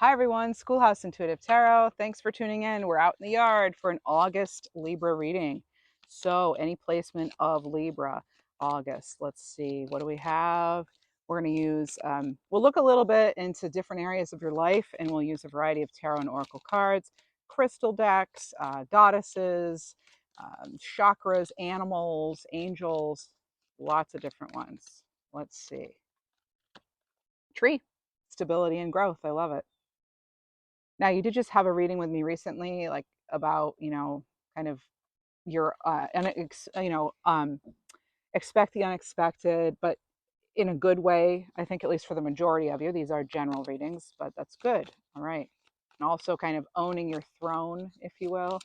Hi everyone, Schoolhouse Intuitive Tarot. Thanks for tuning in. We're out in the yard for an August Libra reading. So, any placement of Libra August. Let's see, what do we have? We're going to use, we'll look a little bit into different areas of your life and we'll use a variety of tarot and oracle cards, crystal decks, goddesses, chakras, animals, angels, lots of different ones. Let's see. Tree, stability and growth. I love it. Now, you did just have a reading with me recently, like about, kind of your, expect the unexpected, but in a good way. I think, at least for the majority of you, these are general readings, but that's good. All right. And also kind of owning your throne, if you will.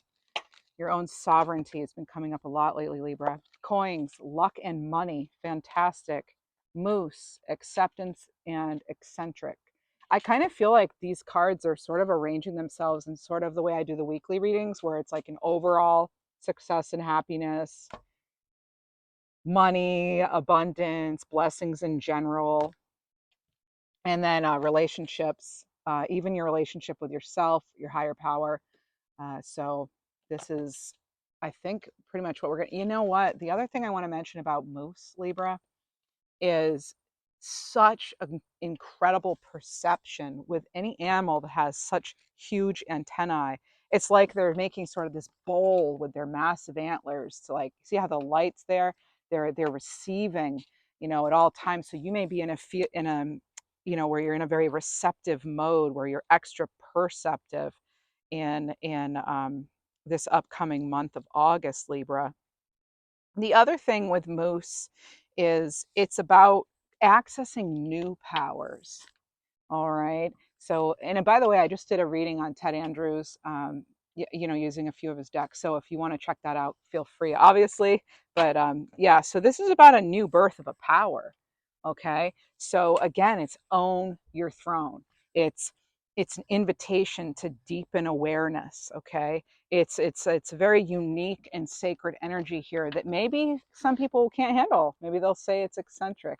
Your own sovereignty has been coming up a lot lately, Libra. Coins, luck and money, fantastic. Moose, acceptance and eccentric. I kind of feel like these cards are sort of arranging themselves in sort of the way I do the weekly readings, where it's like an overall success and happiness, money, abundance, blessings in general, and then relationships, even your relationship with yourself, your higher power. So this is, I think, pretty much what we're going to, you know what? The other thing I want to mention about moose, Libra, is such an incredible perception with any animal that has such huge antennae. It's like they're making sort of this bowl with their massive antlers to, like, see how the lights there, they're receiving, at all times. So you may be in a where you're in a very receptive mode, where you're extra perceptive in this upcoming month of August, Libra. The other thing with moose is it's about accessing new powers. All right. So, and by the way, I just did a reading on Ted Andrews, using a few of his decks. So if you want to check that out, feel free, obviously. But yeah, so this is about a new birth of a power. Okay. So again, it's own your throne. It's it's an invitation to deepen awareness. Okay. It's a very unique and sacred energy here that maybe some people can't handle. Maybe they'll say it's eccentric,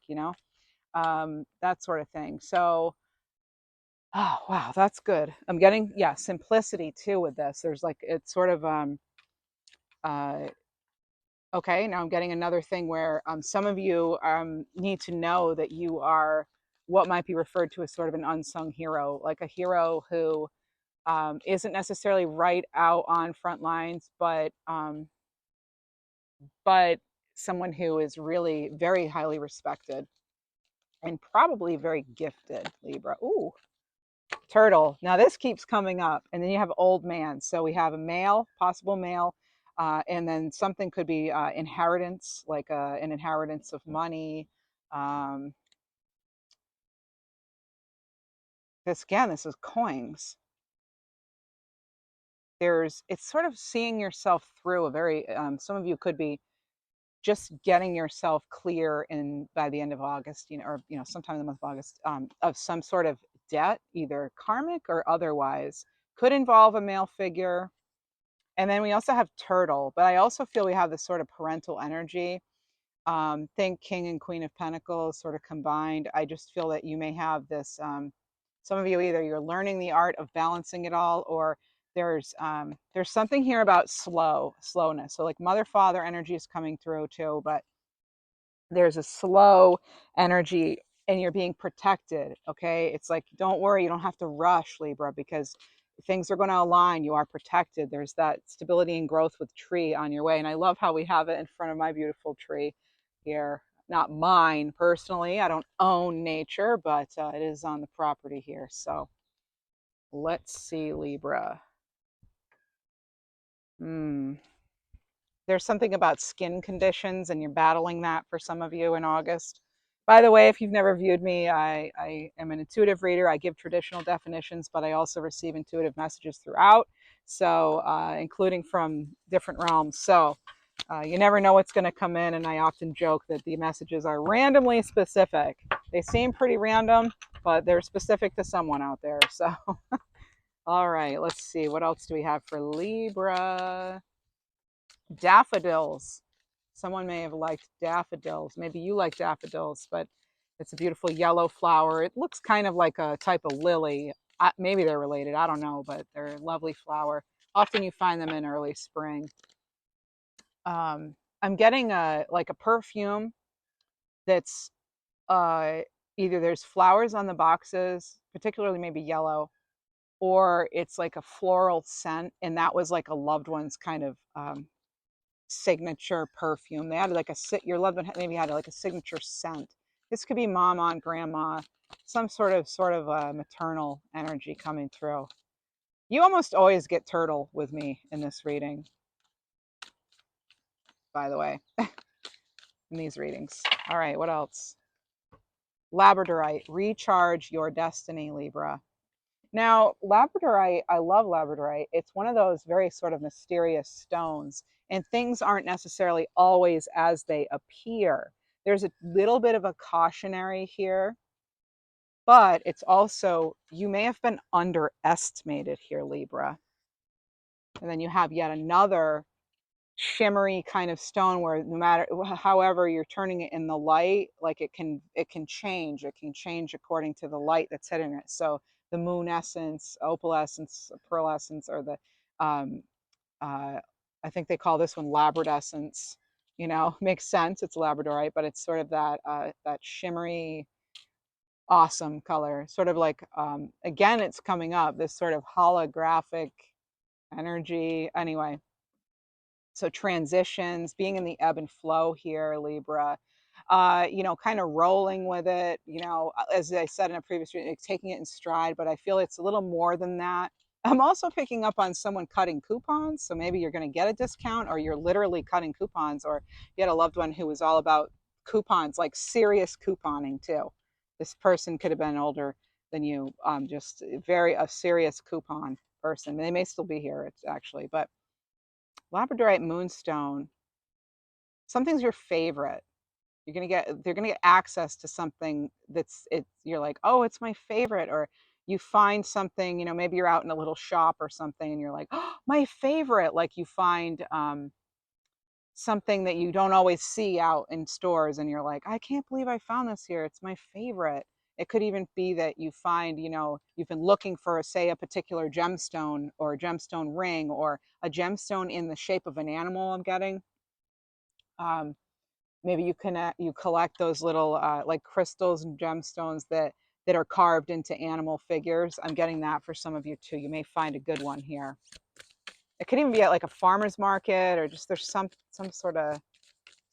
that sort of thing. So oh, wow, that's good. I'm getting, yeah, simplicity too with this. There's like, it's sort of, uh, okay, now I'm getting another thing where some of you need to know that you are what might be referred to as sort of an unsung hero, like a hero who isn't necessarily right out on front lines, but someone who is really very highly respected and probably very gifted, Libra. Ooh, turtle. Now this keeps coming up, and then you have old man. So we have a male, possible male, and then something could be inheritance, like an inheritance of money. Um, this is coins. It's sort of seeing yourself through a very. Some of you could be just getting yourself clear in by the end of August, or sometime in the month of August, of some sort of debt, either karmic or otherwise. Could involve a male figure. And then we also have turtle, but I also feel we have this sort of parental energy. Think king and queen of pentacles sort of combined. I just feel that you may have this. Some of you, either you're learning the art of balancing it all, or there's something here about slowness. So like mother father energy is coming through too, but there's a slow energy and you're being protected. Okay, it's like, don't worry, you don't have to rush, Libra, because things are going to align. You are protected. There's that stability and growth with tree on your way, and I love how we have it in front of my beautiful tree here. Not mine personally, I don't own nature, but it is on the property here. So let's see, Libra. There's something about skin conditions, and you're battling that for some of you in August. By the way, if you've never viewed me, I am an intuitive reader. I give traditional definitions, but I also receive intuitive messages throughout, so including from different realms. So you never know what's going to come in, and I often joke that the messages are randomly specific. They seem pretty random, but they're specific to someone out there. So, all right, let's see. What else do we have for Libra? Daffodils. Someone may have liked daffodils. Maybe you like daffodils, but it's a beautiful yellow flower. It looks kind of like a type of lily. maybe they're related. I don't know, but they're a lovely flower. Often you find them in early spring. I'm getting like a perfume that's uh, either there's flowers on the boxes, particularly maybe yellow, or it's like a floral scent, and that was like a loved one's kind of signature perfume. They had like your loved one maybe had like a signature scent. This could be mama and grandma, some sort of maternal energy coming through. You almost always get turtle with me in this reading, by the way, in these readings. All right, what else? Labradorite, recharge your destiny, Libra. Now, labradorite, I love labradorite. It's one of those very sort of mysterious stones, and things aren't necessarily always as they appear. There's a little bit of a cautionary here, but it's also, you may have been underestimated here, Libra. And then you have yet another shimmery kind of stone where no matter however you're turning it in the light, like it can change according to the light that's hitting it. So the moon essence, opal essence, pearl essence, or the uh I think they call this one labradescence, makes sense, it's labradorite, but it's sort of that shimmery awesome color, sort of like again it's coming up, this sort of holographic energy. Anyway, so transitions, being in the ebb and flow here, Libra, kind of rolling with it, as I said in a previous reading, taking it in stride, but I feel it's a little more than that. I'm also picking up on someone cutting coupons. So maybe you're going to get a discount, or you're literally cutting coupons, or you had a loved one who was all about coupons, like serious couponing too. This person could have been older than you, just a serious coupon person. They may still be here, it's actually, but labradorite moonstone, something's your favorite. They're gonna get access to something you're like, oh, it's my favorite. Or you find something, maybe you're out in a little shop or something and you're like, oh, my favorite. Like you find something that you don't always see out in stores and you're like, I can't believe I found this here, it's my favorite. It could even be that you find, you've been looking for, say, a particular gemstone or a gemstone ring or a gemstone in the shape of an animal. I'm getting um, maybe you collect those little like crystals and gemstones that are carved into animal figures. I'm getting that for some of you too. You may find a good one here. It could even be at like a farmer's market, or just there's some sort of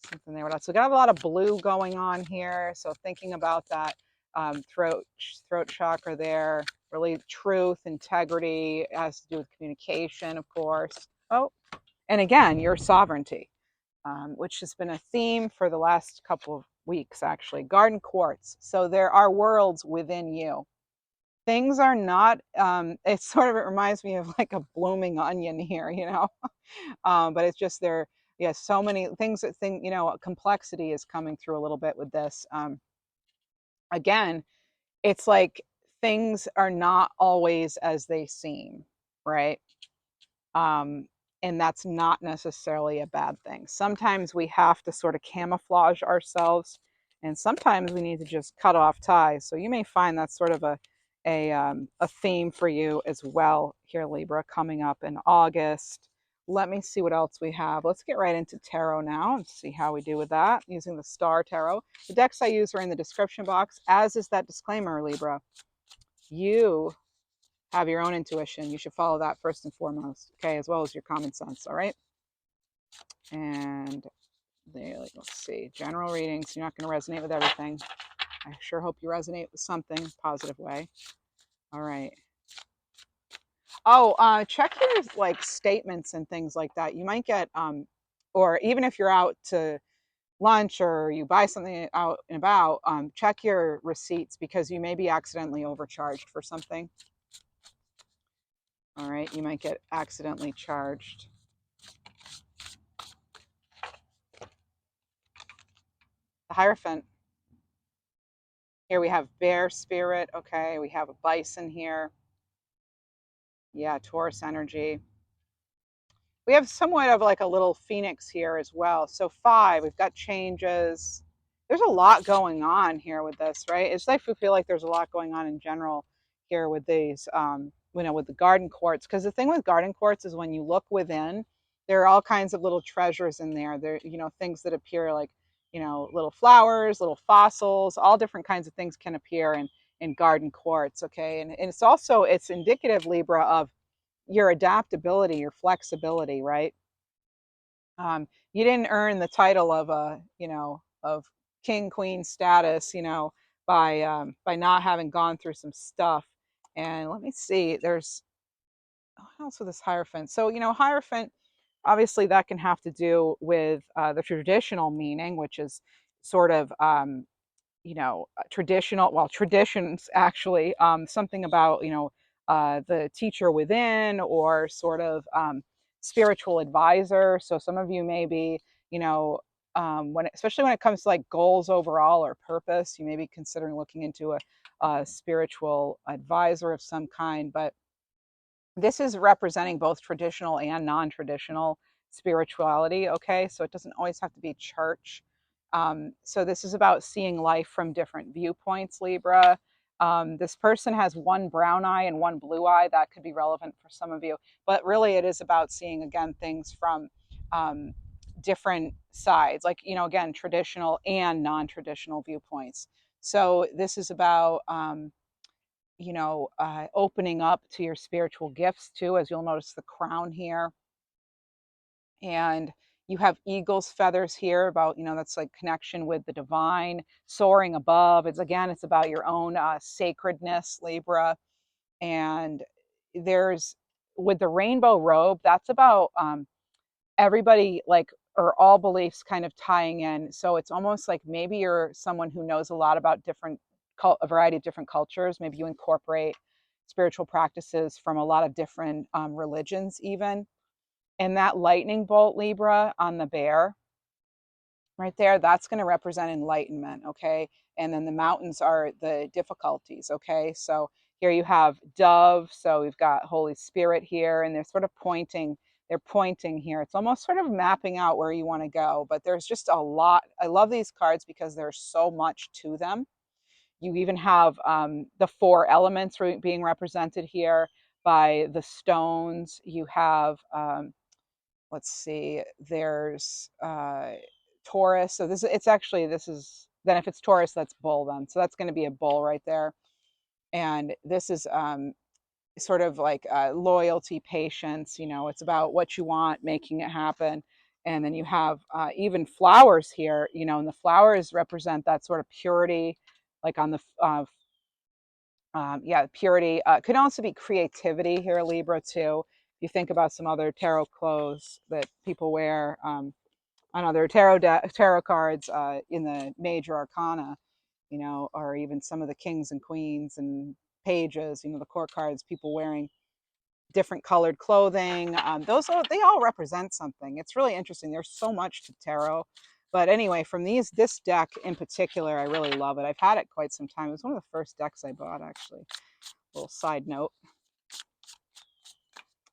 something there. So we got a lot of blue going on here. So thinking about that throat chakra there, really truth, integrity. It has to do with communication, of course. Oh, and again, your sovereignty, which has been a theme for the last couple of weeks, actually. Garden quartz. So there are worlds within you. Things are not, it reminds me of like a blooming onion here, but it's just there. Yeah, so many things complexity is coming through a little bit with this. Again, it's like things are not always as they seem, right? Um, and that's not necessarily a bad thing. Sometimes we have to sort of camouflage ourselves, and sometimes we need to just cut off ties. So you may find that's sort of a theme for you as well here, Libra, coming up in August. Let me see what else we have. Let's get right into tarot now and see how we do with that using the Star Tarot. The decks I use are in the description box, as is that disclaimer, Libra. You have your own intuition. You should follow that first and foremost, okay, as well as your common sense, all right? And let's see, general readings. You're not going to resonate with everything. I sure hope you resonate with something positive way. All right. Oh, check your like statements and things like that. You might get, or even if you're out to lunch or you buy something out and about, check your receipts, because you may be accidentally overcharged for something. All right, you might get accidentally charged. The Hierophant. Here we have bear spirit. Okay, we have a bison here. Yeah, Taurus energy. We have somewhat of like a little phoenix here as well. So 5, we've got changes. There's a lot going on here with this, right? It's like we feel like there's a lot going on in general here with these, with the garden quartz. Because the thing with garden quartz is when you look within, there are all kinds of little treasures in there. There, things that appear like, little flowers, little fossils, all different kinds of things can appear in garden quartz. Okay. And it's indicative, Libra, of your adaptability, your flexibility, right? You didn't earn the title of of king, queen status, by not having gone through some stuff. And let me see, there's what else with this Hierophant? So, Hierophant, obviously that can have to do with the traditional meaning, which is sort of, traditional, well, traditions actually, something about, the teacher within, or sort of spiritual advisor. So some of you may be, especially when it comes to like goals overall or purpose, you may be considering looking into a spiritual advisor of some kind. But this is representing both traditional and non-traditional spirituality. Okay, so it doesn't always have to be church. So this is about seeing life from different viewpoints, Libra. This person has one brown eye and one blue eye. That could be relevant for some of you, but really it is about seeing, again, things from um, different sides, like, again, traditional and non-traditional viewpoints. So this is about opening up to your spiritual gifts too, as you'll notice the crown here. And you have eagle's feathers here, about, that's like connection with the divine, soaring above. It's about your own sacredness, Libra. And there's, with the rainbow robe, that's about everybody, like, or all beliefs kind of tying in. So it's almost like maybe you're someone who knows a lot about a variety of different cultures. Maybe you incorporate spiritual practices from a lot of different religions, even. And that lightning bolt, Libra, on the bear right there, that's going to represent enlightenment. Okay. And then the mountains are the difficulties. Okay. So here you have dove. So we've got Holy Spirit here, and they're pointing here. It's almost sort of mapping out where you want to go, but there's just a lot. I love these cards because there's so much to them. You even have the four elements being represented here by the stones. You have, let's see, there's Taurus. So this is, then if it's Taurus, that's bull then. So that's going to be a bull right there. And this is sort of like loyalty, patience. It's about what you want, making it happen. And then you have even flowers here, and the flowers represent that sort of purity, like on the yeah, purity. Could also be creativity here, Libra, too. If you think about some other tarot clothes that people wear, on other tarot cards in the major arcana, or even some of the kings and queens and pages, the court cards, people wearing different colored clothing. They all represent something. It's really interesting. There's so much to tarot. But anyway, from this deck in particular, I really love it. I've had it quite some time. It was one of the first decks I bought, actually. Little side note.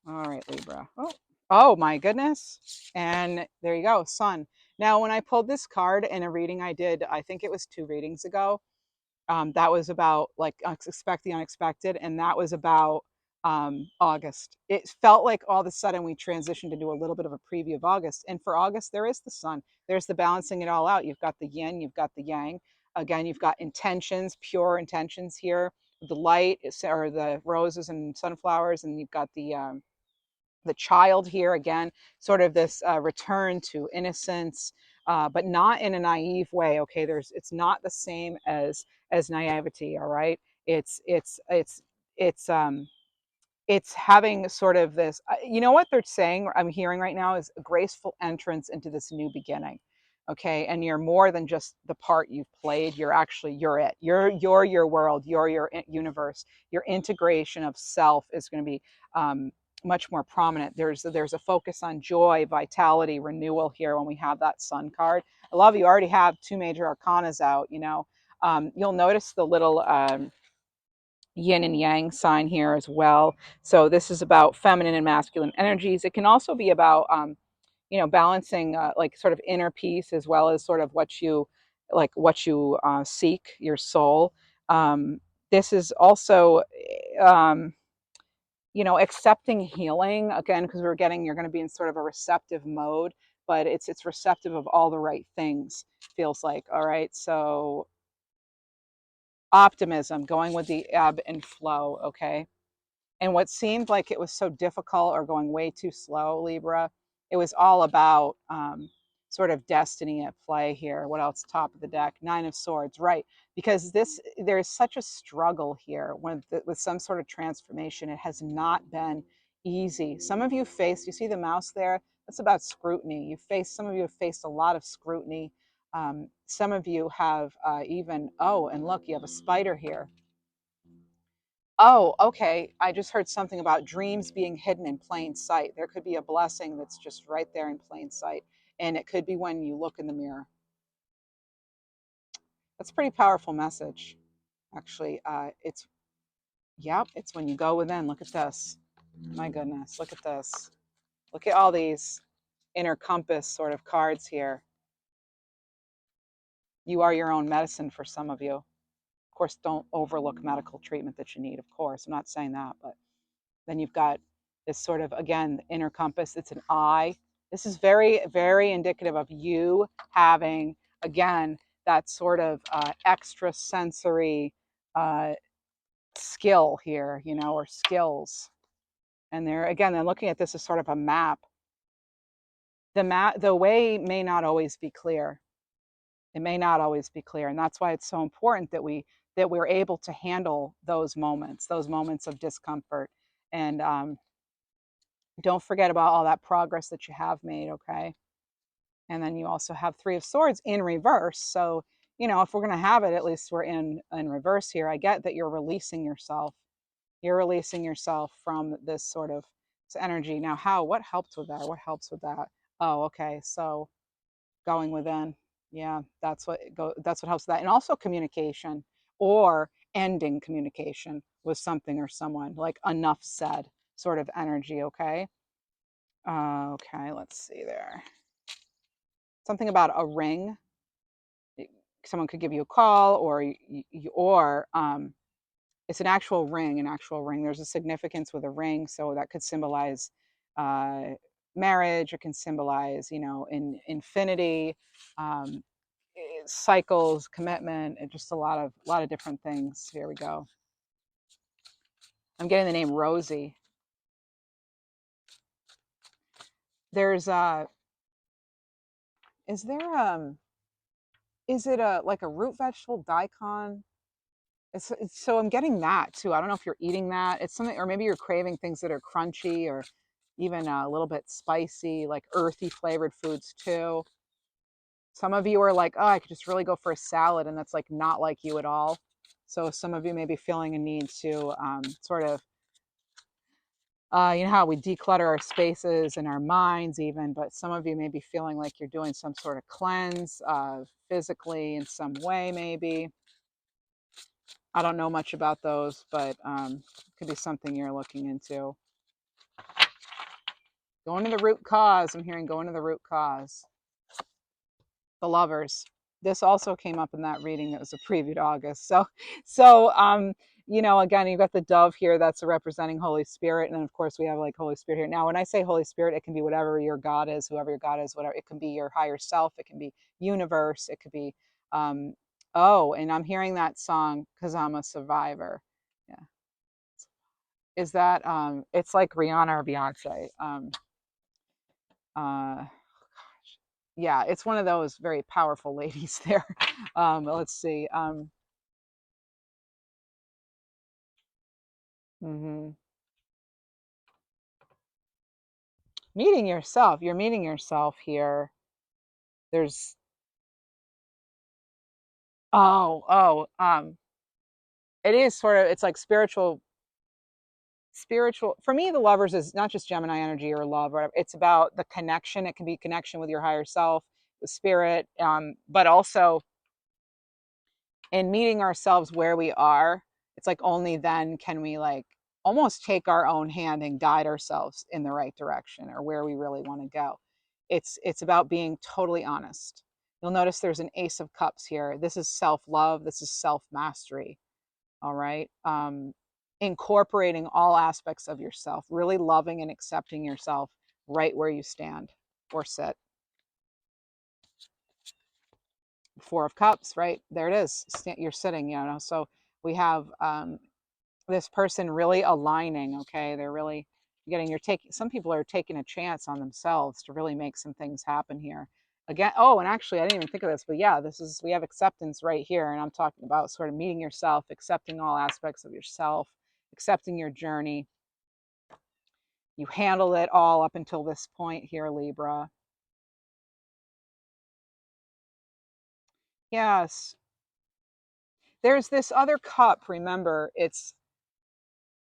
All right, Libra. Oh my goodness. And there you go, Sun. Now, when I pulled this card in a reading I did, I think it was 2 readings ago, that was about like expect the unexpected, and that was about August. It felt like all of a sudden we transitioned to do a little bit of a preview of August. And for August, there is the sun. There's the balancing it all out. You've got the yin, you've got the yang. Again, you've got intentions, pure intentions here. The light, or the roses and sunflowers, and you've got the child here again, sort of this return to innocence, but not in a naive way. Okay, it's not the same as naivety. All right, it's it's having sort of this, what they're saying, I'm hearing right now, is a graceful entrance into this new beginning. Okay, and you're more than just the part you've played. You're it. You're your world. You're your universe. Your integration of self is going to be much more prominent. There's a focus on joy, vitality, renewal here when we have that sun card. I love you already have 2 major arcanas out. You'll notice the little yin and yang sign here as well. So this is about feminine and masculine energies. It can also be about balancing like sort of inner peace, as well as sort of what you seek, your soul. This is also, um, accepting healing again, because you're going to be in sort of a receptive mode, but it's receptive of all the right things. Feels like, all right. So optimism, going with the ebb and flow. Okay. And what seemed like it was so difficult or going way too slow, Libra, it was all about sort of destiny at play here. What else? Top of the deck, Nine of Swords, right? Because there's such a struggle here with some sort of transformation. It has not been easy. Some of you faced, you see the mouse there? That's about scrutiny. Some of you have faced a lot of scrutiny. Some of you have and look, you have a spider here. Oh, okay. I just heard something about dreams being hidden in plain sight. There could be a blessing that's just right there in plain sight. And it could be when you look in the mirror. That's a pretty powerful message, actually. It's when you go within. Look at this. My goodness, look at this. Look at all these inner compass sort of cards here. You are your own medicine for some of you. Of course, don't overlook medical treatment that you need, of course. I'm not saying that, but then you've got this sort of, again, inner compass. It's an eye. This is very, very indicative of you having, again, that sort of extra sensory uh, skill here, or skills. And they're looking at this as sort of a map. The way may not always be clear. It may not always be clear, and that's why it's so important that we're able to handle those moments of discomfort, and don't forget about all that progress that you have made, okay? And then you also have Three of Swords in reverse. So, if we're going to have it, at least we're in reverse here. I get that you're releasing yourself. You're releasing yourself from this sort of energy. Now, what helps with that? What helps with that? Oh, okay. So going within. Yeah, that's what helps with that. And also communication, or ending communication with something or someone, like enough said sort of energy, okay? Okay, let's see there. Something about a ring. Someone could give you a call, or it's an actual ring. An actual ring. There's a significance with a ring, so that could symbolize uh, marriage. It can symbolize, in infinity, um, cycles, commitment, and just a lot of different things. Here we go. I'm getting the name Rosie. There's is there is it a like a root vegetable daikon? So I'm getting that too. I don't know if you're eating that. It's something, or maybe you're craving things that are crunchy or even a little bit spicy, like earthy flavored foods too. Some of you are like, oh, I could just really go for a salad, and that's like not like you at all. So some of you may be feeling a need to sort of, how we declutter our spaces and our minds, even, but some of you may be feeling like you're doing some sort of cleanse physically in some way, maybe. I don't know much about those, but it could be something you're looking into. Going to the root cause. I'm hearing going to the root cause. The Lovers. This also came up in that reading that was a preview to August. So again, you've got the dove here. That's representing Holy Spirit, and then of course we have like Holy Spirit here. Now, when I say Holy Spirit, it can be whatever your God is, whoever your God is, whatever. It can be your higher self. It can be universe. It could be. Oh, and I'm hearing that song because I'm a survivor. Yeah, is that it's like Rihanna or Beyonce. Uh yeah, it's one of those very powerful ladies there. Let's see. Mhm. Meeting yourself. You're meeting yourself here. There's it is sort of, it's like spiritual. For me, the Lovers is not just Gemini energy or love or whatever. It's about the connection. It can be connection with your higher self, the spirit, but also in meeting ourselves where we are. It's like only then can we like almost take our own hand and guide ourselves in the right direction or where we really want to go. It's about being totally honest. You'll notice there's an Ace of Cups here. This is self-love. This is self-mastery. All right. Incorporating all aspects of yourself, really loving and accepting yourself right where you stand or sit. Four of Cups, right? There it is. You're sitting, So we have this person really aligning, okay? They're really you're taking, some people are taking a chance on themselves to really make some things happen here. Again, oh, and actually, I didn't even think of this, but yeah, we have acceptance right here. And I'm talking about sort of meeting yourself, accepting all aspects of yourself, accepting your journey. You handled it all up until this point here, Libra. Yes. There's this other cup, remember,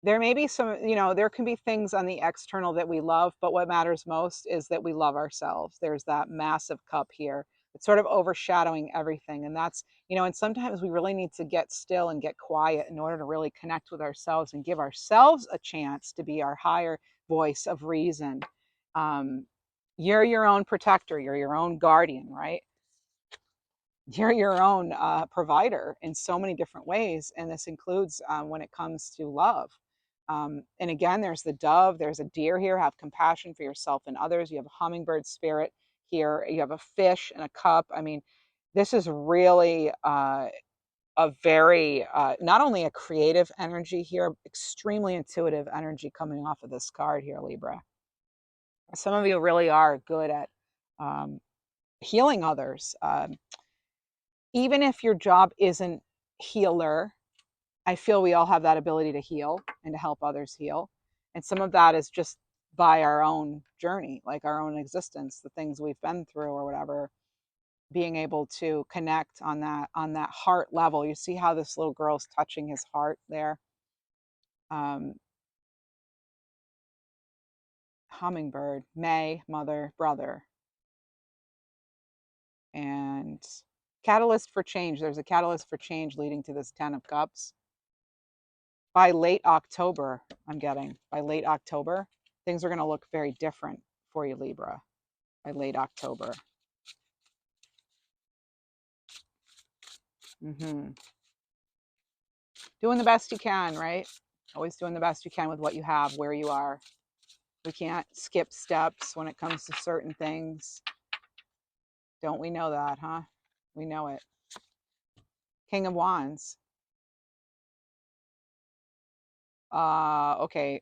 there may be some, there can be things on the external that we love, but what matters most is that we love ourselves. There's that massive cup here. It's sort of overshadowing everything. And that's, and sometimes we really need to get still and get quiet in order to really connect with ourselves and give ourselves a chance to be our higher voice of reason. Um, you're your own protector, you're your own guardian, right? You're your own provider in so many different ways. And this includes when it comes to love. And again, there's the dove, there's a deer here. Have compassion for yourself and others. You have a hummingbird spirit here. You have a fish and a cup. I mean, this is really a very, not only a creative energy here, extremely intuitive energy coming off of this card here, Libra. Some of you really are good at um, healing others. Even if your job isn't healer, I feel we all have that ability to heal and to help others heal. And some of that is just by our own journey, like our own existence, the things we've been through or whatever, being able to connect on that heart level. You see how this little girl's touching his heart there. Um, hummingbird, May, mother, brother, and catalyst for change. There's a catalyst for change leading to this 10 of cups. By late October, I'm getting, by late October, things are going to look very different for you, Libra, by late October. Mm-hmm. Doing the best you can, right? Always doing the best you can with what you have, where you are. We can't skip steps when it comes to certain things. Don't we know that, huh? We know it. King of Wands. Okay.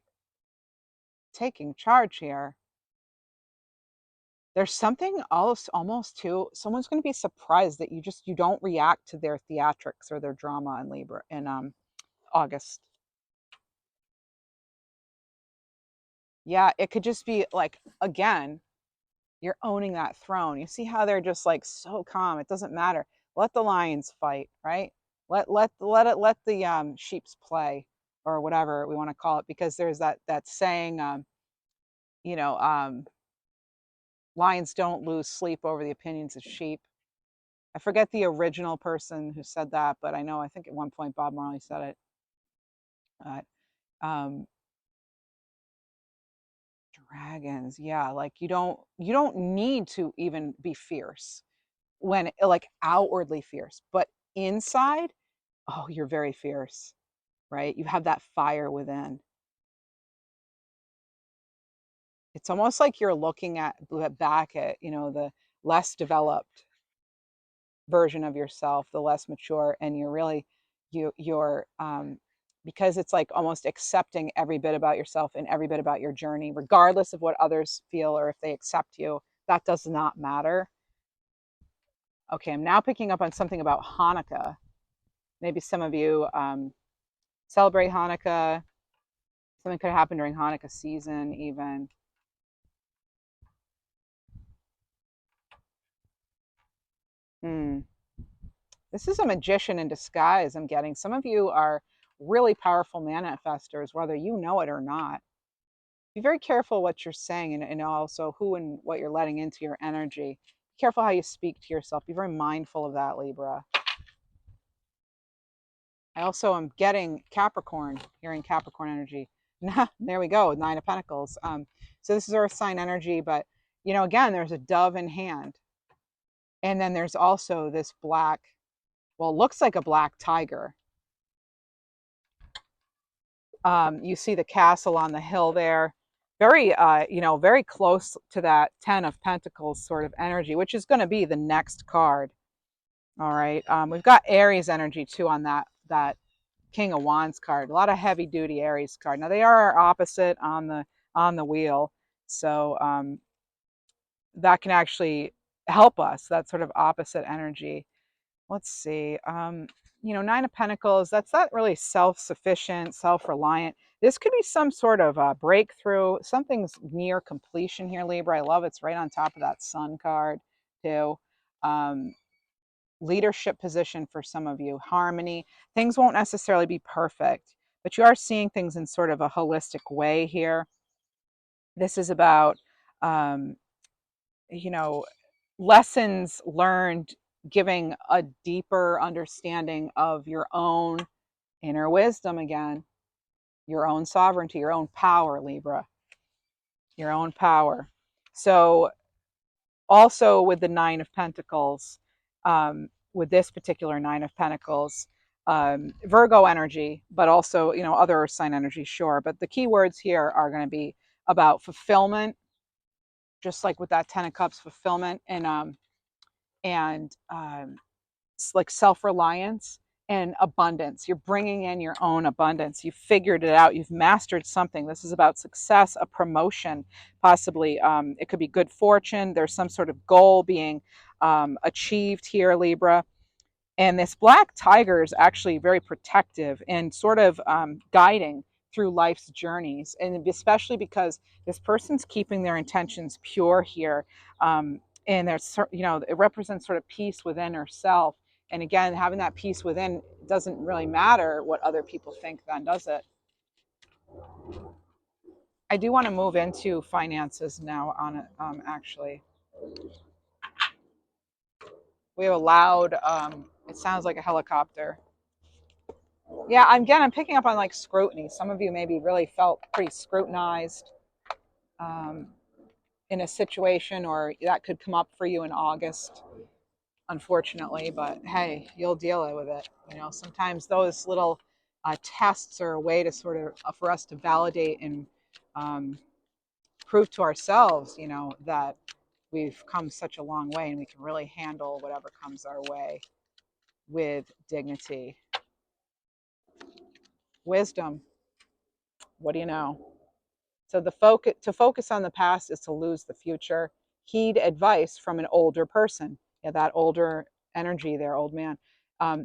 Taking charge here. There's something else almost too. Someone's going to be surprised that you don't react to their theatrics or their drama in Libra in August. Yeah, it could just be like, again, you're owning that throne. You see how they're just like so calm. It doesn't matter. Let the lions fight, right? Let the sheeps play, or whatever we want to call it, because there's that saying, you know, um, lions don't lose sleep over the opinions of sheep. I forget the original person who said that, but I think at one point Bob Marley said it. Um, dragons, yeah, like you don't need to even be fierce when, like, outwardly fierce, but inside, oh, you're very fierce, right? You have that fire within. It's almost like you're looking back at, the less developed version of yourself, the less mature, and you're really you're because it's like almost accepting every bit about yourself and every bit about your journey, regardless of what others feel or if they accept you. That does not matter. Okay, I'm now picking up on something about Hanukkah. Maybe some of you celebrate Hanukkah. Something could happen during Hanukkah season, even. Hmm. This is a magician in disguise, I'm getting. Some of you are really powerful manifestors, whether you know it or not. Be very careful what you're saying, and also who and what you're letting into your energy. Be careful how you speak to yourself. Be very mindful of that, Libra. I also am getting Capricorn, hearing Capricorn energy. There we go, 9 of Pentacles. So this is Earth sign energy, but again, there's a dove in hand, and then there's also this black. Well, it looks like a black tiger. You see the castle on the hill there. Very, very close to that 10 of Pentacles sort of energy, which is going to be the next card. All right. We've got Aries energy too on that King of Wands card. A lot of heavy duty Aries card. Now they are opposite on the wheel, so that can actually help us. That sort of opposite energy. Let's see. Nine of Pentacles. That's not really self-sufficient, self-reliant. This could be some sort of breakthrough. Something's near completion here, Libra. I love it's right on top of that Sun card too. Leadership position for some of you, harmony. Things won't necessarily be perfect, but you are seeing things in sort of a holistic way here. This is about, um, you know, lessons learned, giving a deeper understanding of your own inner wisdom again, your own sovereignty, your own power, Libra, your own power. So also with the Nine of Pentacles, with this particular Nine of Pentacles, Virgo energy, but also, other earth sign energy, sure. But the key words here are going to be about fulfillment, just like with that Ten of Cups, fulfillment and like self-reliance and abundance. You're bringing in your own abundance. You've figured it out. You've mastered something. This is about success, a promotion, possibly. It could be good fortune. There's some sort of goal being achieved here, Libra. And this black tiger is actually very protective and sort of guiding through life's journeys. And especially because this person's keeping their intentions pure here. And there's, it represents sort of peace within herself. And again, having that peace within doesn't really matter what other people think then, does it? I do want to move into finances now on it, actually. We have a loud, it sounds like a helicopter. Yeah, I'm picking up on like scrutiny. Some of you maybe really felt pretty scrutinized um, in a situation, or that could come up for you in August, unfortunately. But hey, you'll deal with it. Sometimes those little tests are a way to sort of for us to validate and um, prove to ourselves, that we've come such a long way and we can really handle whatever comes our way with dignity. Wisdom. What do you know? So to focus on the past is to lose the future. Heed advice from an older person. Yeah, that older energy there, old man.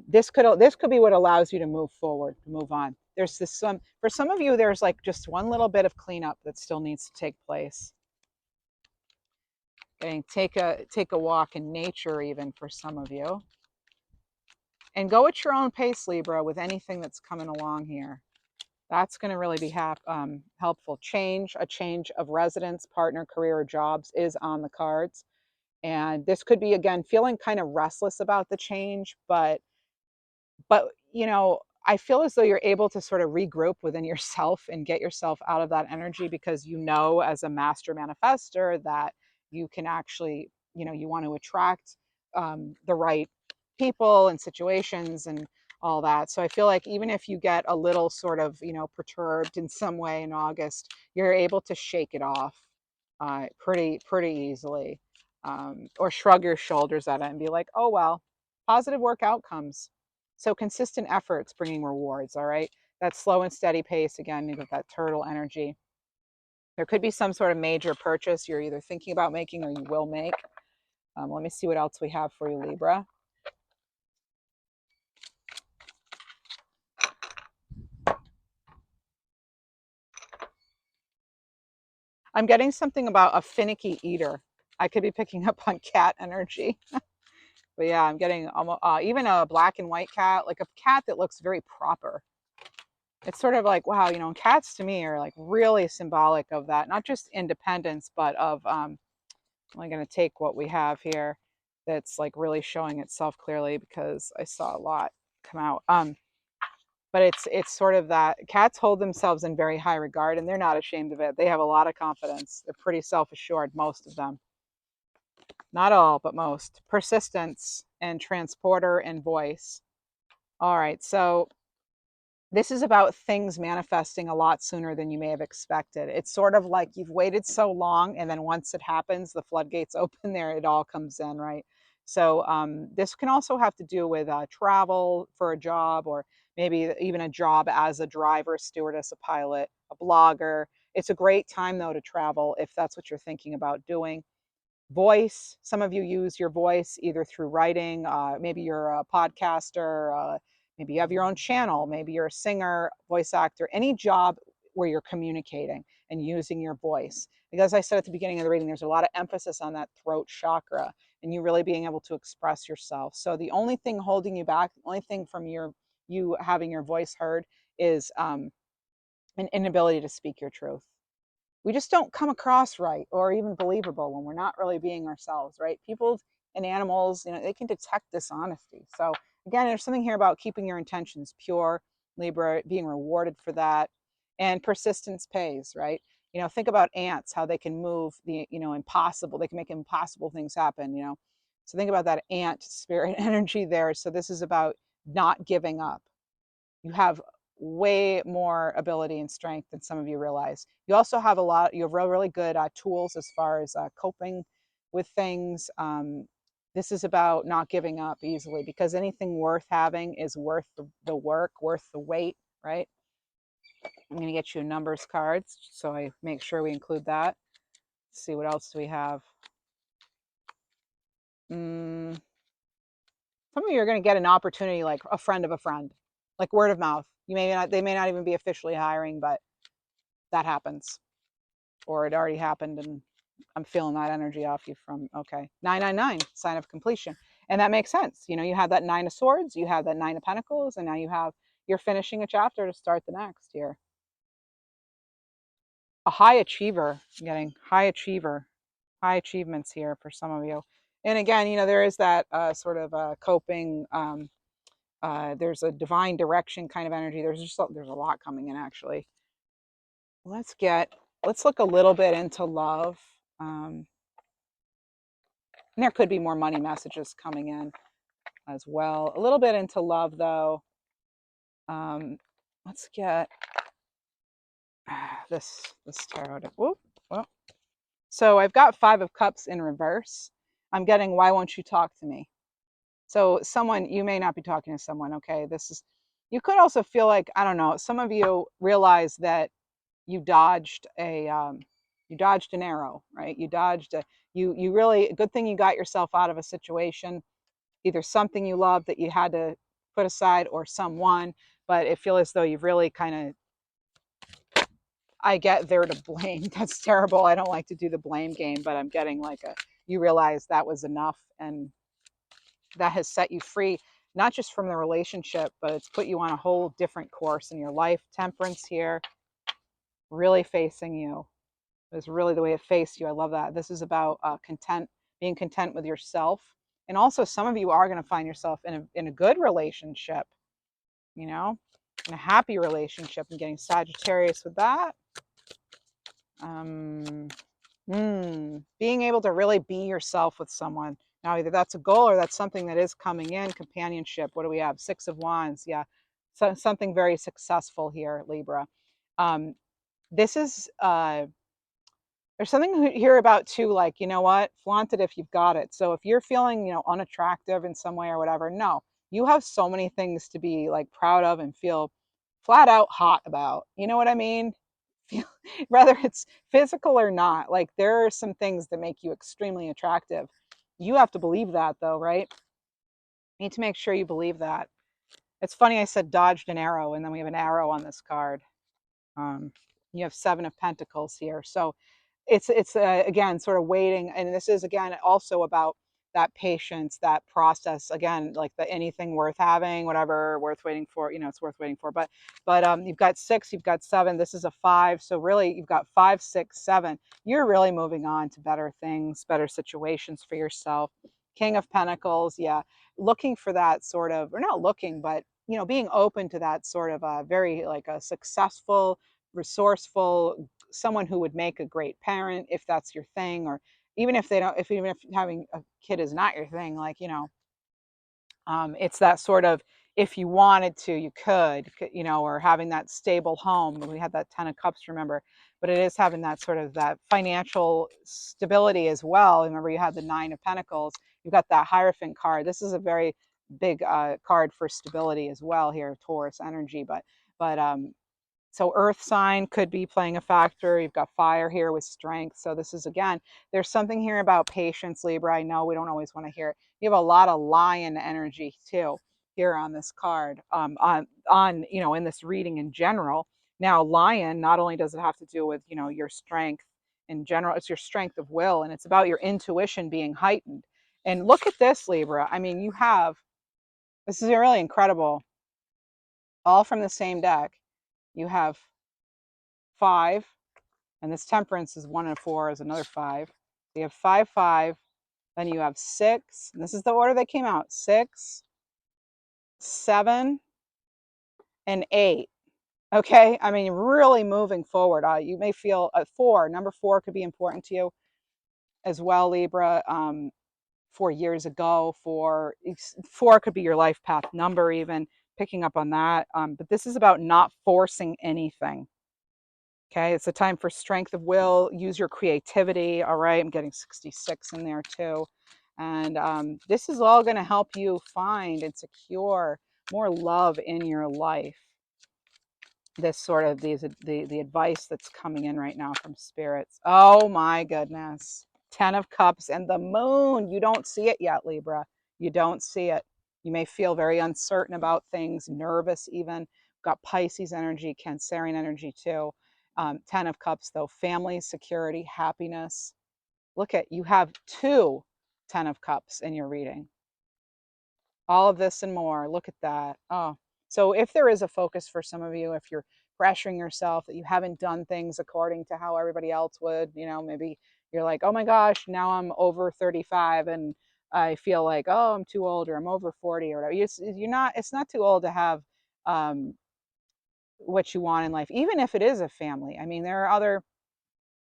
This could be what allows you to move forward, to move on. There's for some of you. There's like just one little bit of cleanup that still needs to take place. Take a walk in nature, even for some of you, and go at your own pace, Libra, with anything that's coming along here. That's going to really be helpful. A change of residence, partner, career, or jobs is on the cards. And this could be, again, feeling kind of restless about the change, but I feel as though you're able to sort of regroup within yourself and get yourself out of that energy, because as a master manifester, that you can actually, you want to attract the right people and situations and all that. So I feel like even if you get a little sort of perturbed in some way in August, you're able to shake it off pretty easily, or shrug your shoulders at it and be like, oh well, positive work outcomes. So consistent efforts bringing rewards, all right? That slow and steady pace, again, you got that turtle energy. There could be some sort of major purchase you're either thinking about making or you will make. Let me see what else we have for you, Libra. I'm getting something about a finicky eater. I could be picking up on cat energy. But yeah, I'm getting almost, even a black and white cat, like a cat that looks very proper. It's sort of like, wow, cats to me are like really symbolic of that, not just independence, but of, I'm going to take what we have here that's like really showing itself clearly, because I saw a lot come out. But it's sort of that cats hold themselves in very high regard, and they're not ashamed of it. They have a lot of confidence. They're pretty self-assured, most of them. Not all, but most. Persistence and transporter and voice. All right, so This is about things manifesting a lot sooner than you may have expected. It's sort of like you've waited so long, and then once it happens, the floodgates open there, it all comes in, right? So this can also have to do with travel for a job, or maybe even a job as a driver, stewardess, a pilot, a blogger. It's a great time, though, to travel if that's what you're thinking about doing. Voice, some of you use your voice either through writing, maybe you're a podcaster, maybe you have your own channel, maybe you're a singer, voice actor, any job where you're communicating and using your voice. Because as I said at the beginning of the reading, there's a lot of emphasis on that throat chakra and you really being able to express yourself. So the only thing holding you back, the only thing from you having your voice heard is an inability to speak your truth. We just don't come across right or even believable when we're not really being ourselves, right? People and animals, they can detect dishonesty. So again, there's something here about keeping your intentions pure, Libra, being rewarded for that. And persistence pays, right? Think about ants, how they can move the, impossible. They can make impossible things happen. So think about that ant spirit energy there. So this is about not giving up. You have way more ability and strength than some of you realize. You also have you have really good tools as far as coping with things. This is about not giving up easily, because anything worth having is worth the work, worth the wait, right? I'm going to get you numbers cards, so I make sure we include that. Let's see, what else do we have? Some of you are going to get an opportunity, like a friend of a friend, like word of mouth. They may not even be officially hiring, but that happens, or it already happened, and I'm feeling that energy off you from, okay, 999, sign of completion. And that makes sense. You have that 9 of swords, you have that 9 of pentacles, and now you're finishing a chapter to start the next year. A high achiever, I'm getting high achiever, high achievements here for some of you. And again, there is that sort of coping, there's a divine direction kind of energy. There's a lot coming in, actually. Let's look a little bit into love. And there could be more money messages coming in as well. A little bit into love, though. Let's get this tarot. Whoop, whoop. So I've got 5 of Cups in reverse. I'm getting, why won't you talk to me? So you may not be talking to someone, okay? You could also feel like, I don't know, some of you realize that you dodged an arrow, right? You really, good thing you got yourself out of a situation, either something you love that you had to put aside or someone, but it feels as though you've really kind of, I get there to blame. That's terrible. I don't like to do the blame game, but I'm getting like you realize that was enough, and that has set you free, not just from the relationship, but it's put you on a whole different course in your life. Temperance here, really facing you. Is really the way it faced you. I love that. This is about being content with yourself. And also, some of you are going to find yourself in a good relationship, in a happy relationship. I'm getting Sagittarius with that. Being able to really be yourself with someone. Now, either that's a goal or that's something that is coming in. Companionship. What do we have? 6 of Wands. Yeah. So, something very successful here, Libra. This is there's something here about too, like, what, flaunt it if you've got it. So if you're feeling unattractive in some way or whatever, no, you have so many things to be like proud of and feel flat out hot about, you know what I mean? Whether it's physical or not, like there are some things that make you extremely attractive. You have to believe that, though, right? You need to make sure you believe that. It's funny, I said dodged an arrow, and then we have an arrow on this card. You have 7 of Pentacles here, so it's again sort of waiting, and this is again also about that patience, that process, again, like the anything worth having, whatever worth waiting for, it's worth waiting for. But you've got 6, you've got 7, this is a 5, so really you've got 5, 6, 7. You're really moving on to better things, better situations for yourself. King of Pentacles, yeah, looking for that sort of, or not looking, but being open to that sort of a very like a successful, resourceful, someone who would make a great parent if that's your thing, or even if they don't, even if having a kid is not your thing, like it's that sort of, if you wanted to, you could, you know, or having that stable home. We had that 10 of cups, remember, but it is having that sort of that financial stability as well. Remember, you had the 9 of pentacles, you've got that Hierophant card. This is a very big card for stability as well here, Taurus energy. But so earth sign could be playing a factor. You've got fire here with strength. So this is, again, there's something here about patience, Libra. I know we don't always want to hear it. You have a lot of lion energy too here on this card, on you know, in this reading in general. Now, lion, not only does it have to do with, you know, your strength in general, it's your strength of will, and it's about your intuition being heightened. And look at this, Libra. I mean, you have, this is really incredible, all from the same deck. You have 5, and this temperance is 1 and 4 is another 5. So you have 5, 5, then you have 6, and this is the order they came out: 6, 7, and 8. Okay, I mean, really moving forward. You may feel 4, number 4 could be important to you as well, Libra. 4 years ago, 4 could be your life path number, even picking up on that. But this is about not forcing anything. Okay, it's a time for strength of will. Use your creativity. All right, I'm getting 66 in there too. And this is all going to help you find and secure more love in your life. This sort of the advice that's coming in right now from spirits. Oh my goodness. 10 of cups and the moon. You don't see it yet, Libra. You don't see it. You may feel very uncertain about things, nervous even. Got Pisces energy, Cancerian energy too. 10 of cups though, family, security, happiness. Look at, you have 2 10 of cups in your reading. All of this and more. Look at that. Oh, so if there is a focus for some of you, if you're pressuring yourself that you haven't done things according to how everybody else would, you know, maybe you're like, oh my gosh, now I'm over 35 and I feel like, oh, I'm too old, or I'm over 40 or whatever. You're not, it's not too old to have um, what you want in life, even if it is a family. I mean, there are other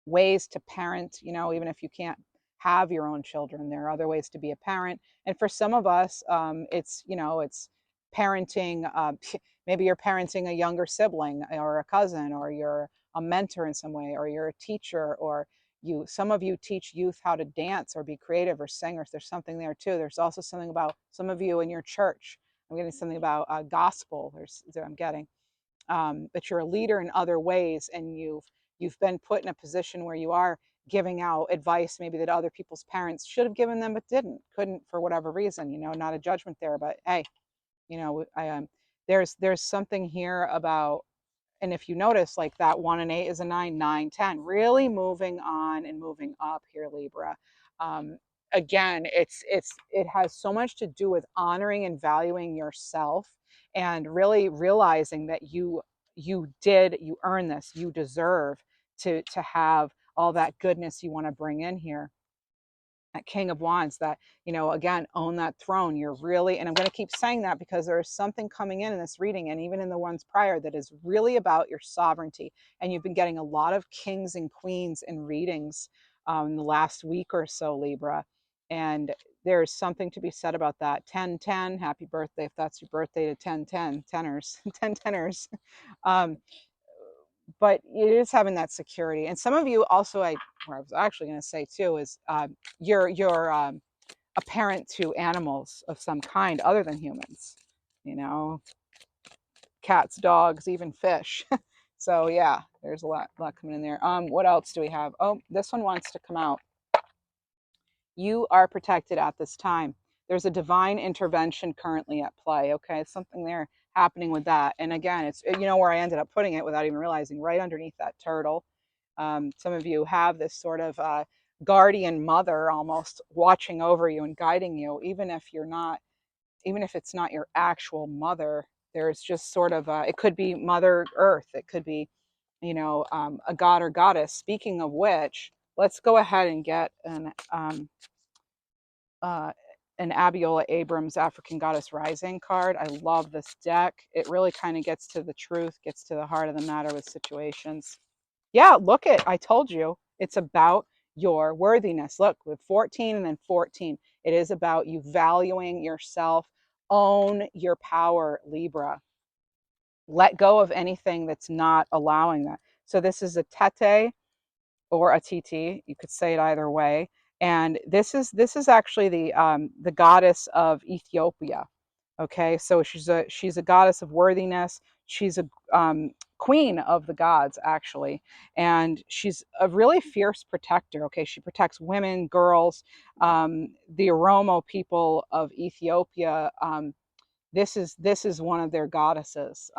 ways to parent, you know, even if you can't have your own children, there are other ways to be a parent. And for some of us, it's, you know, it's parenting. Maybe you're parenting a younger sibling or a cousin, or you're a mentor in some way, or you're a teacher, or some of you teach youth how to dance or be creative or singers. There's something there too. There's also something about some of you in your church. I'm getting something about gospel. I'm getting but you're a leader in other ways, and you've been put in a position where you are giving out advice maybe that other people's parents should have given them but couldn't for whatever reason. You know, not a judgment there, but hey, you know, there's something here about, and if you notice, like that 1 and 8 is a 9, 9, 10, really moving on and moving up here, Libra. um, Again, it has so much to do with honoring and valuing yourself, and really realizing that you earn this, you deserve to have all that goodness you want to bring in here. That King of Wands, that, you know, again, own that throne. You're really, and I'm going to keep saying that because there's something coming in this reading, and even in the ones prior, that is really about your sovereignty. And you've been getting a lot of kings and queens in readings in the last week or so, Libra. And there's something to be said about that. 1010, happy birthday if that's your birthday, to 1010 tenors, 10 tenors. um, but it is having that security. And some of you also, what I was actually going to say too is you're a parent to animals of some kind other than humans, you know, cats, dogs, even fish. So yeah, there's a lot coming in there. What else do we have? Oh, this one wants to come out. You are protected at this time. There's a divine intervention currently at play. Okay, something there happening with that. And again, it's, you know, where I ended up putting it without even realizing, right underneath that turtle. Some of you have this sort of guardian mother almost watching over you and guiding you, even if it's not your actual mother. There's just sort of it could be Mother Earth. It could be, you know, a god or goddess. Speaking of which, let's go ahead and get uh, an Abiola Abrams African Goddess Rising card. I love this deck. It really kind of gets to the truth, gets to the heart of the matter with situations. Yeah, look it. I told you. It's about your worthiness. Look, with 14 and then 14, it is about you valuing yourself, Own your power, Libra. Let go of anything that's not allowing that. So this is a tete or a TT. You could say it either way. And this is actually the goddess of Ethiopia. Okay, so she's a goddess of worthiness. She's a queen of the gods, actually, and she's a really fierce protector. Okay, she protects women, girls, the Oromo people of Ethiopia. This is one of their goddesses.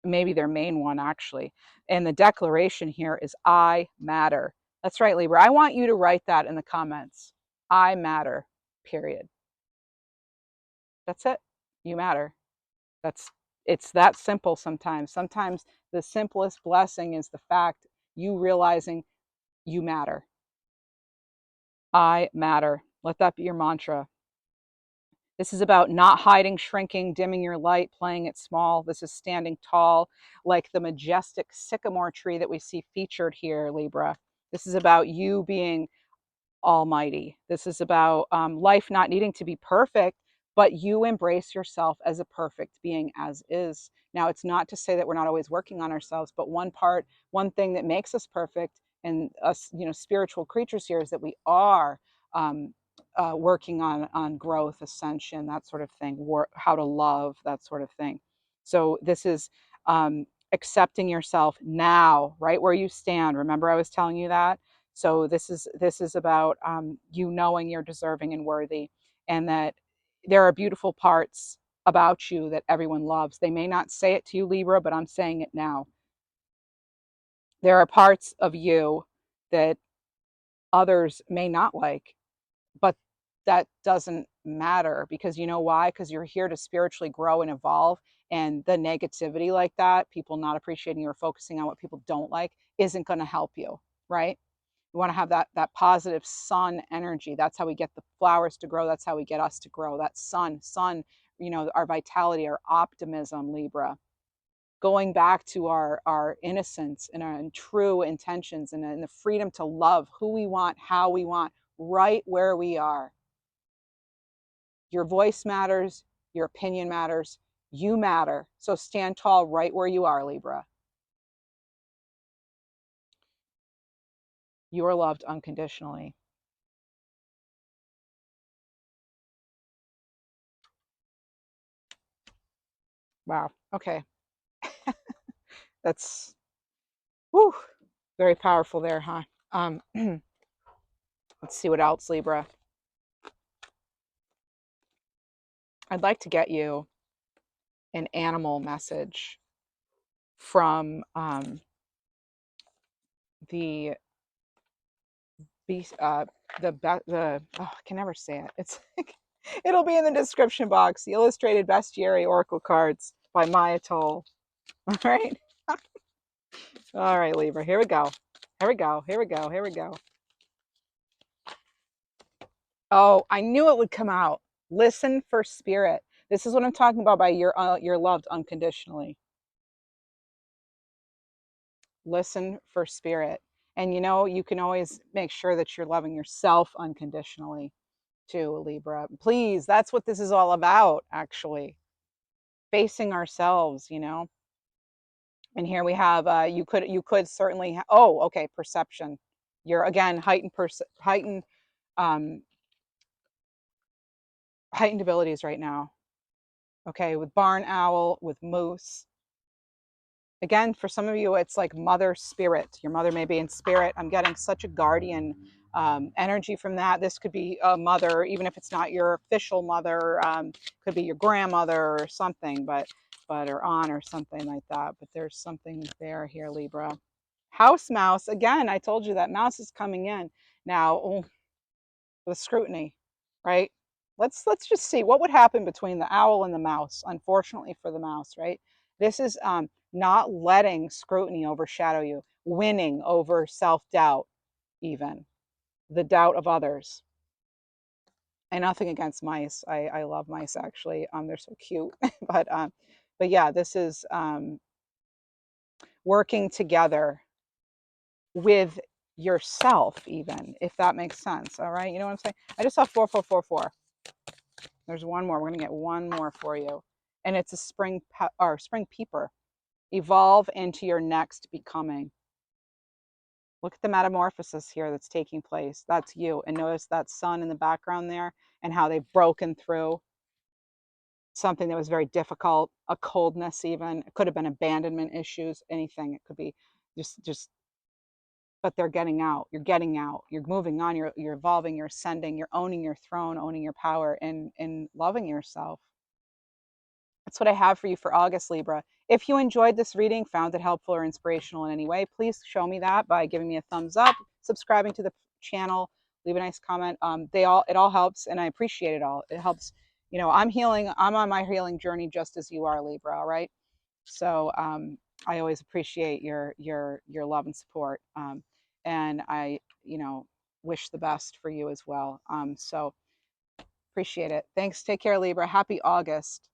Maybe their main one, actually. And the declaration here is I matter. That's right, Libra. I want you to write that in the comments. I matter, period. That's it. You matter. That's it's that simple sometimes. Sometimes the simplest blessing is the fact you realizing you matter. I matter. Let that be your mantra. This is about not hiding, shrinking, dimming your light, playing it small. This is standing tall, like the majestic sycamore tree that we see featured here, Libra. This is about you being almighty. This is about life not needing to be perfect, but you embrace yourself as a perfect being as is. Now, it's not to say that we're not always working on ourselves, but one thing that makes us perfect and us, spiritual creatures here is that we are um, working on growth, ascension, that sort of thing, how to love, that sort of thing. So this is accepting yourself now, right where you stand. Remember, I was telling you that. So this is about you knowing you're deserving and worthy, and that there are beautiful parts about you that everyone loves. They may not say it to you, Libra, but I'm saying it now. There are parts of you that others may not like, but that doesn't matter, because you know why? Because you're here to spiritually grow and evolve. And the negativity like that, people not appreciating you or focusing on what people don't like, isn't going to help you, right? We want to have that positive sun energy. That's how we get the flowers to grow. That's how we get us to grow. That sun, our vitality, our optimism, Libra. Going back to our innocence and our true intentions, and the freedom to love who we want, how we want, right where we are. Your voice matters. Your opinion matters. You matter. So stand tall right where you are, Libra. You are loved unconditionally. Wow. Okay. That's whew, very powerful there, huh? Let's see what else, Libra. I'd like to get you an animal message from the beast, I can never say it. It's it'll be in the description box. The illustrated bestiary oracle cards by Maya Toll. All right. All right, Libra. Here we go. Here we go. Here we go. Here we go. Oh, I knew it would come out. Listen for spirit. This is what I'm talking about by you're loved unconditionally. Listen for spirit. And you can always make sure that you're loving yourself unconditionally too, Libra. Please, that's what this is all about, actually. Facing ourselves. And here we have you could certainly oh, okay, perception. You're again um heightened abilities right now. Okay, with barn owl, with moose. Again, for some of you, it's like mother spirit. Your mother may be in spirit. I'm getting such a guardian energy from that. This could be a mother, even if it's not your official mother. Could be your grandmother or something, or aunt or something like that. But there's something there here, Libra. House mouse. Again, I told you that mouse is coming in now with scrutiny, right? Let's just see what would happen between the owl and the mouse. Unfortunately for the mouse, right? This is not letting scrutiny overshadow you, winning over self-doubt, even the doubt of others. And nothing against mice. I love mice, actually. They're so cute. But yeah, this is working together with yourself, even if that makes sense. All right, you know what I'm saying? I just saw 4444. There's one more. We're going to get one more for you. And it's a spring peeper. Evolve into your next becoming. Look at the metamorphosis here that's taking place. That's you. And notice that sun in the background there and how they've broken through something that was very difficult, a coldness even. It could have been abandonment issues, anything. It could be just but they're getting out. You're getting out. You're moving on. You're evolving, you're ascending, you're owning your throne, owning your power, and loving yourself. That's what I have for you for August, Libra. If you enjoyed this reading, found it helpful or inspirational in any way, please show me that by giving me a thumbs up, subscribing to the channel, leave a nice comment. It all helps, and I appreciate it all. It helps. You know, I'm healing. I'm on my healing journey just as you are, Libra. All right. So I always appreciate your love and support, and I wish the best for you as well. So appreciate it. Thanks. Take care, Libra. Happy August.